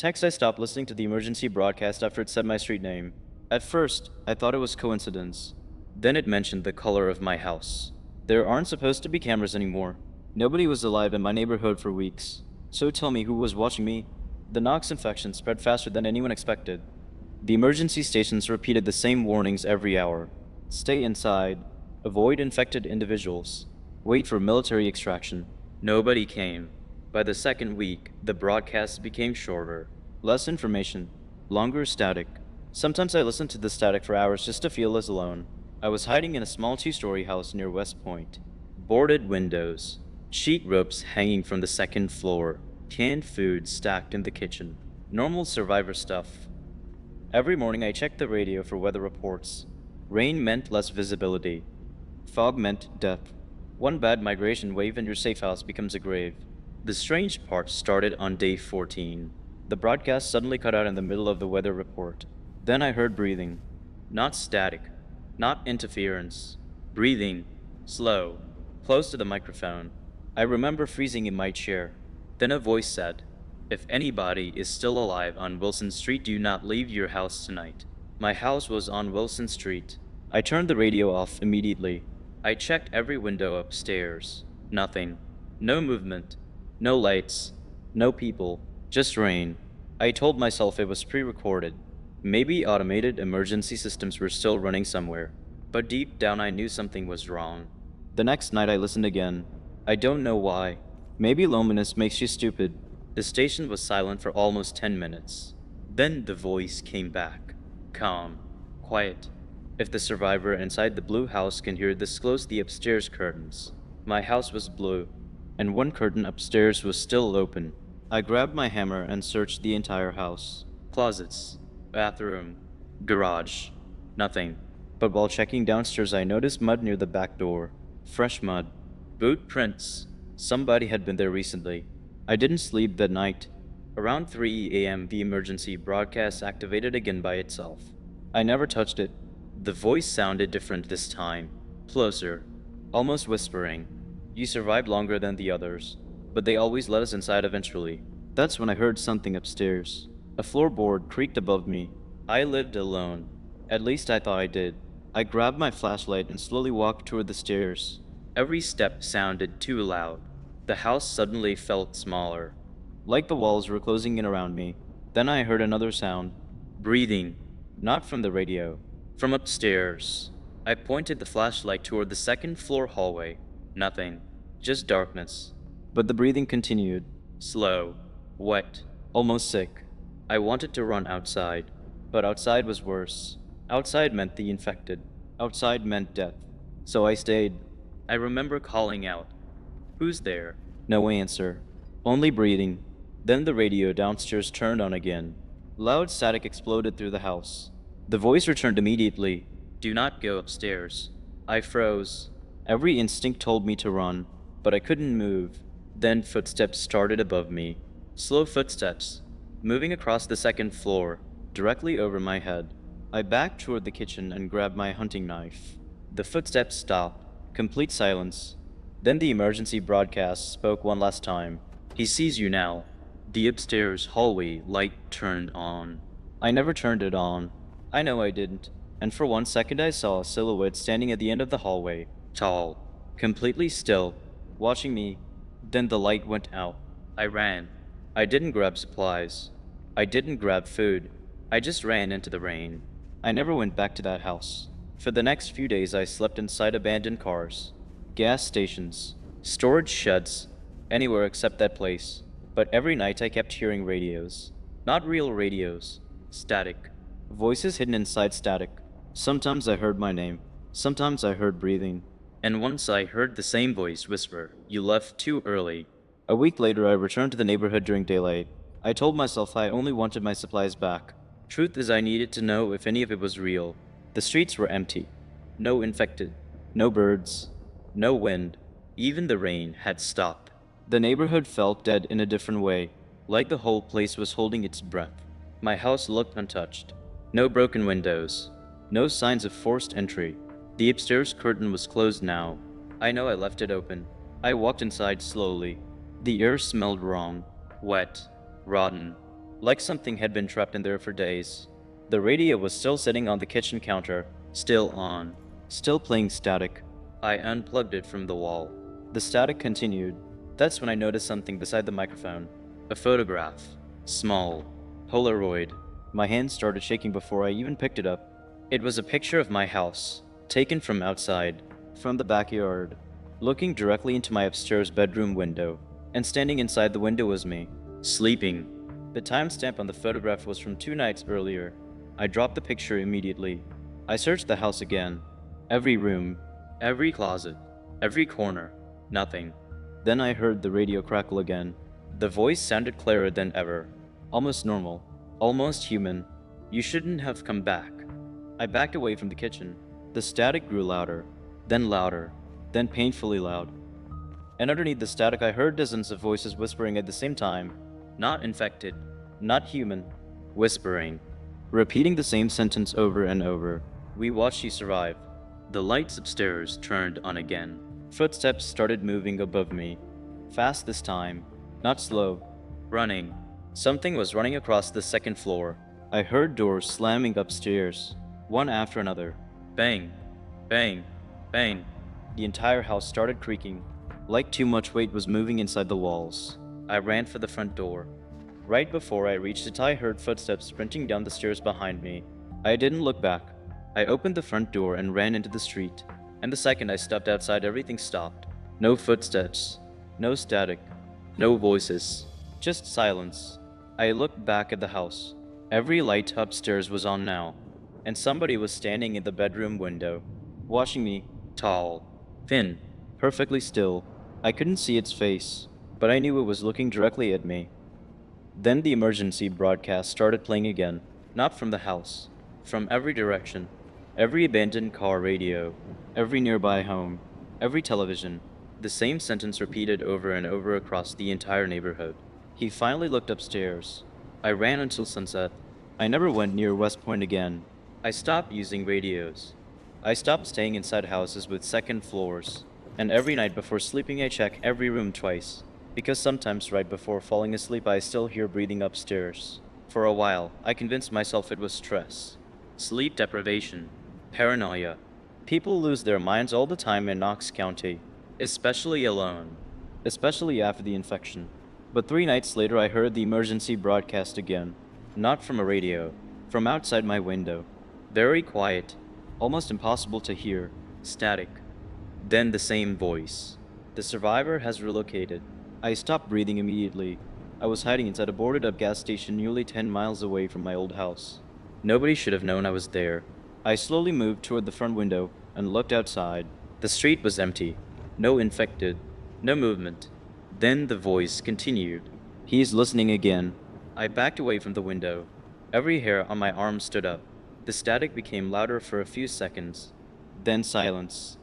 text I stopped listening to the emergency broadcast after it said my street name. At first, I thought it was coincidence. Then it mentioned the color of my house. There aren't supposed to be cameras anymore. Nobody was alive in my neighborhood for weeks. So tell me who was watching me. The Knox infection spread faster than anyone expected. The emergency stations repeated the same warnings every hour. Stay inside. Avoid infected individuals. Wait for military extraction. Nobody came. By the second week, the broadcasts became shorter. Less information. Longer static. Sometimes I listened to the static for hours just to feel less alone. I was hiding in a small two-story house near West Point. Boarded windows. Sheet ropes hanging from the second floor. Canned food stacked in the kitchen. Normal survivor stuff. Every morning I checked the radio for weather reports. Rain meant less visibility. Fog meant death. One bad migration wave and your safe house becomes a grave. The strange part started on day 14. The broadcast suddenly cut out in the middle of the weather report. Then I heard breathing. Not static. Not interference. Breathing. Slow. Close to the microphone. I remember freezing in my chair. Then a voice said, "If anybody is still alive on Wilson Street, do not leave your house tonight." My house was on Wilson Street. I turned the radio off immediately. I checked every window upstairs. Nothing. No movement. No lights. No people. Just rain. I told myself it was pre-recorded. Maybe automated emergency systems were still running somewhere. But deep down I knew something was wrong. The next night I listened again. I don't know why. Maybe loneliness makes you stupid. The station was silent for almost 10 minutes. Then the voice came back. Calm. Quiet. If the survivor inside the blue house can hear this, close the upstairs curtains. My house was blue, and one curtain upstairs was still open. I grabbed my hammer and searched the entire house. Closets, bathroom, garage. Nothing. But while checking downstairs, I noticed mud near the back door. Fresh mud. Boot prints. Somebody had been there recently. I didn't sleep that night. Around 3 a.m., the emergency broadcast activated again by itself. I never touched it. The voice sounded different this time. Closer. Almost whispering. You survived longer than the others, but they always let us inside eventually. That's when I heard something upstairs. A floorboard creaked above me. I lived alone. At least I thought I did. I grabbed my flashlight and slowly walked toward the stairs. Every step sounded too loud. The house suddenly felt smaller, like the walls were closing in around me. Then I heard another sound. Breathing. Not from the radio. From upstairs. I pointed the flashlight toward the second floor hallway. Nothing. Just darkness. But the breathing continued. Slow. Wet. Almost sick. I wanted to run outside. But outside was worse. Outside meant the infected. Outside meant death. So I stayed. I remember calling out. Who's there? No answer. Only breathing. Then the radio downstairs turned on again. Loud static exploded through the house. The voice returned immediately. Do not go upstairs. I froze. Every instinct told me to run, but I couldn't move. Then footsteps started above me. Slow footsteps, moving across the second floor, directly over my head. I backed toward the kitchen and grabbed my hunting knife. The footsteps stopped. Complete silence. Then the emergency broadcast spoke one last time. He sees you now. The upstairs hallway light turned on. I never turned it on. I know I didn't. And for 1 second I saw a silhouette standing at the end of the hallway. Tall. Completely still. Watching me. Then the light went out. I ran. I didn't grab supplies. I didn't grab food. I just ran into the rain. I never went back to that house. For the next few days I slept inside abandoned cars, gas stations, storage sheds, anywhere except that place. But every night I kept hearing radios. Not real radios. Static. Voices hidden inside static. Sometimes I heard my name. Sometimes I heard breathing. And once I heard the same voice whisper, "You left too early." A week later I returned to the neighborhood during daylight. I told myself I only wanted my supplies back. Truth is I needed to know if any of it was real. The streets were empty. No infected. No birds. No wind. Even the rain had stopped. The neighborhood felt dead in a different way, like the whole place was holding its breath. My house looked untouched. No broken windows. No signs of forced entry. The upstairs curtain was closed now. I know I left it open. I walked inside slowly. The air smelled wrong. Wet. Rotten. like something had been trapped in there for days. The radio was still sitting on the kitchen counter, still on, still playing static. I unplugged it from the wall. The static continued. That's when I noticed something beside the microphone. A photograph. Small. Polaroid. My hands started shaking before I even picked it up. It was a picture of my house, taken from outside, from the backyard, looking directly into my upstairs bedroom window, and standing inside the window was me, sleeping. The timestamp on the photograph was from 2 nights earlier. I dropped the picture immediately. I searched the house again. Every room, every closet, every corner. Nothing. Then I heard the radio crackle again. The voice sounded clearer than ever. Almost normal. Almost human. You shouldn't have come back. I backed away from the kitchen. The static grew louder, then painfully loud. And underneath the static I heard dozens of voices whispering at the same time. Not infected. Not human. Whispering. Repeating the same sentence over and over. We watched you survive. The lights upstairs turned on again. Footsteps started moving above me. Fast this time. Not slow. Running. Something was running across the second floor. I heard doors slamming upstairs, one after another. Bang. Bang. Bang. The entire house started creaking, like too much weight was moving inside the walls. I ran for the front door. Right before I reached it, I heard footsteps sprinting down the stairs behind me. I didn't look back. I opened the front door and ran into the street. And the second I stepped outside, everything stopped. No footsteps. No static. No voices. Just silence. I looked back at the house. Every light upstairs was on now, and somebody was standing in the bedroom window, watching me, tall, thin, perfectly still. I couldn't see its face, but I knew it was looking directly at me. Then the emergency broadcast started playing again, not from the house, from every direction, every abandoned car radio, every nearby home, every television, the same sentence repeated over and over across the entire neighborhood. He finally looked upstairs. I ran until sunset. I never went near West Point again. I stopped using radios. I stopped staying inside houses with second floors. And every night before sleeping I check every room twice, because sometimes right before falling asleep I still hear breathing upstairs. For a while, I convinced myself it was stress, sleep deprivation, paranoia. People lose their minds all the time in Knox County, especially alone, especially after the infection. But 3 nights later I heard the emergency broadcast again, not from a radio, from outside my window. Very quiet, almost impossible to hear, static. Then the same voice. The survivor has relocated. I stopped breathing immediately. I was hiding inside a boarded-up gas station nearly 10 miles away from my old house. Nobody should have known I was there. I slowly moved toward the front window and looked outside. The street was empty. No infected. No movement. Then the voice continued. He's listening again. I backed away from the window. Every hair on my arm stood up. The static became louder for a few seconds. Then silence.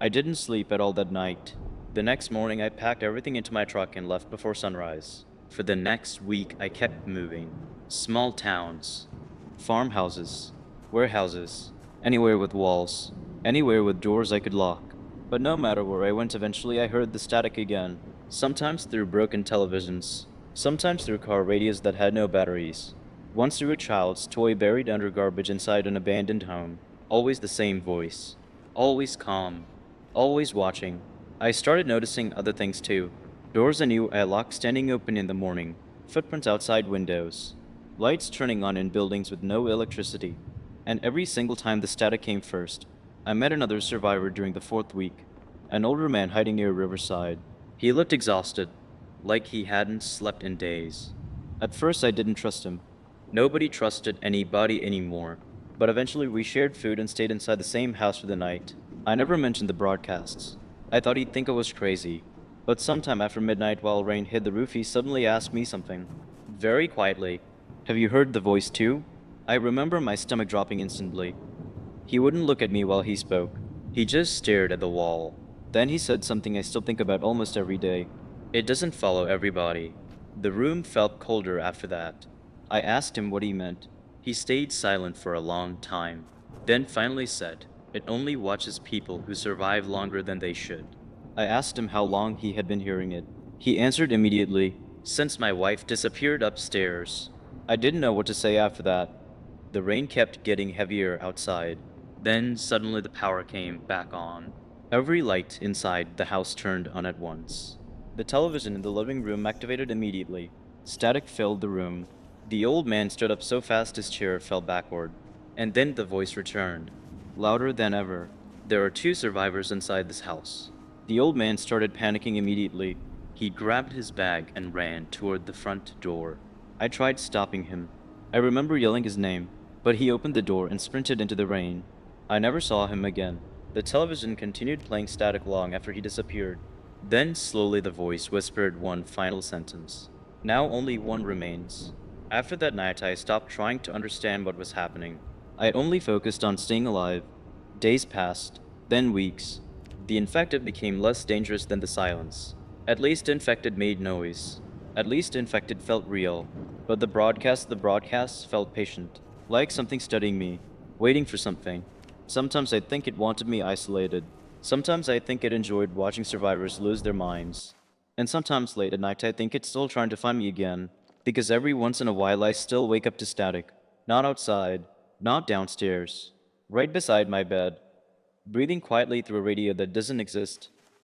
I didn't sleep at all that night. The next morning I packed everything into my truck and left before sunrise. For the next week I kept moving. Small towns. Farmhouses. Warehouses. Anywhere with walls. Anywhere with doors I could lock. But no matter where I went, eventually I heard the static again. Sometimes through broken televisions. Sometimes through car radios that had no batteries. Once through a child's toy buried under garbage inside an abandoned home. Always the same voice. Always calm. Always watching. I started noticing other things too. Doors I knew I locked standing open in the morning. Footprints outside windows. Lights turning on in buildings with no electricity. And every single time the static came first, I met another survivor during the 4th week. An older man hiding near Riverside. He looked exhausted, like he hadn't slept in days. At first I didn't trust him. Nobody trusted anybody anymore. But eventually we shared food and stayed inside the same house for the night. I never mentioned the broadcasts. I thought he'd think I was crazy. But sometime after midnight while rain hit the roof, he suddenly asked me something. Very quietly. Have you heard the voice too? I remember my stomach dropping instantly. He wouldn't look at me while he spoke. He just stared at the wall. Then he said something I still think about almost every day. It doesn't follow everybody. The room felt colder after that. I asked him what he meant. He stayed silent for a long time, then finally said, "It only watches people who survive longer than they should." I asked him how long he had been hearing it. He answered immediately, "Since my wife disappeared upstairs." I didn't know what to say after that. The rain kept getting heavier outside. Then suddenly the power came back on. Every light inside the house turned on at once. The television in the living room activated immediately. Static filled the room. The old man stood up so fast his chair fell backward. And then the voice returned, louder than ever. There are two survivors inside this house. The old man started panicking immediately. He grabbed his bag and ran toward the front door. I tried stopping him. I remember yelling his name, but he opened the door and sprinted into the rain. I never saw him again. The television continued playing static long after he disappeared. Then slowly the voice whispered one final sentence. Now only one remains. After that night, I stopped trying to understand what was happening. I only focused on staying alive. Days passed, then weeks. The infected became less dangerous than the silence. At least infected made noise. At least infected felt real. But the broadcasts felt patient, like something studying me, waiting for something. Sometimes I think it wanted me isolated. Sometimes I think it enjoyed watching survivors lose their minds. And sometimes late at night I think it's still trying to find me again, because every once in a while I still wake up to static. Not outside, not downstairs, right beside my bed, breathing quietly through a radio that doesn't exist.